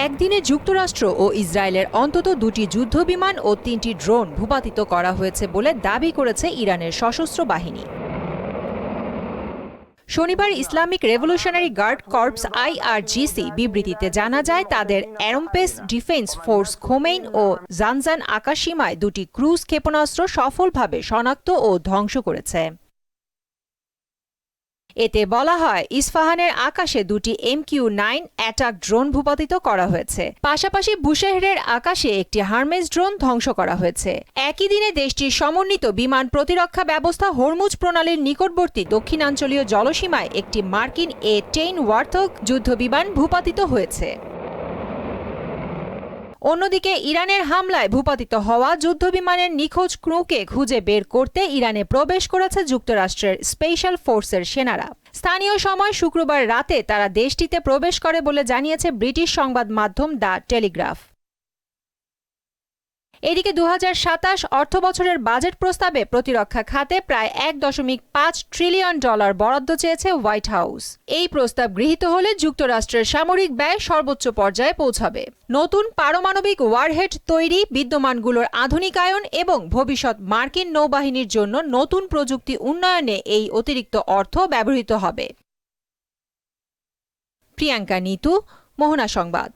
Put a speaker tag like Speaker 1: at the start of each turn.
Speaker 1: একদিনে যুক্তরাষ্ট্র ও ইসরায়েলের অন্তত 2টি যুদ্ধবিমান ও 3টি ড্রোন ভূপাতিত করা হয়েছে বলে দাবি করেছে ইরানের সশস্ত্র বাহিনী। শনিবার Islamic revolutionary guard corps IRGC বিবৃতিতে জানা যায়, তাদের অ্যারোস্পেস ডিফেন্স ফোর্স খোমেইন ও জানজান আকাশসীমায় 2টি ক্রুজ ক্ষেপণাস্ত্র সফলভাবে শনাক্ত ও ধ্বংস করেছে। এতে বলা হয়, ইস্পাহানের আকাশে 2টি MQ-9 অ্যাটাক ড্রোন ভূপাতিত করা হয়েছে। পাশাপাশি বুশেহরের আকাশে একটি হারমেস ড্রোন ধ্বংস করা হয়েছে। একই দিনে দেশটির সমন্বিত বিমান প্রতিরক্ষা ব্যবস্থা হরমুজ প্রণালীর নিকটবর্তী দক্ষিণাঞ্চলীয় জলসীমায় একটি মার্কিন A-10 ওয়ার্থগ যুদ্ধবিমান ভূপাতিত হয়েছে। অন্যদিকে ইরানের হামলায় ভূপাতিত হওয়া যুদ্ধবিমানের নিখোঁজ ক্রুকে খুঁজে বের করতে ইরানে প্রবেশ করেছে যুক্তরাষ্ট্রের স্পেশাল ফোর্সের সেনারা। স্থানীয় সময় শুক্রবার রাতে তারা দেশটিতে প্রবেশ করে বলে জানিয়েছে ব্রিটিশ সংবাদ মাধ্যম দ্য টেলিগ্রাফ। এদিকে 2027 অর্থবছরের বাজেট প্রস্তাবে প্রতিরক্ষা খাতে প্রায় $1.5 ট্রিলিয়ন বরাদ্দ চেয়েছে হোয়াইট হাউস। এই প্রস্তাব গৃহীত হলে যুক্তরাষ্ট্রের সামরিক ব্যয় সর্বোচ্চ পর্যায়ে পৌঁছাবে। নতুন পারমাণবিক ওয়ারহেড তৈরি, বিদ্যমানগুলোর আধুনিকায়ন এবং ভবিষ্যৎ মার্কিন নৌবাহিনীর জন্য নতুন প্রযুক্তি উন্নয়নে এই অতিরিক্ত অর্থ ব্যবহৃত হবে। প্রিয়াঙ্কা নিতু, মোহনা সংবাদ।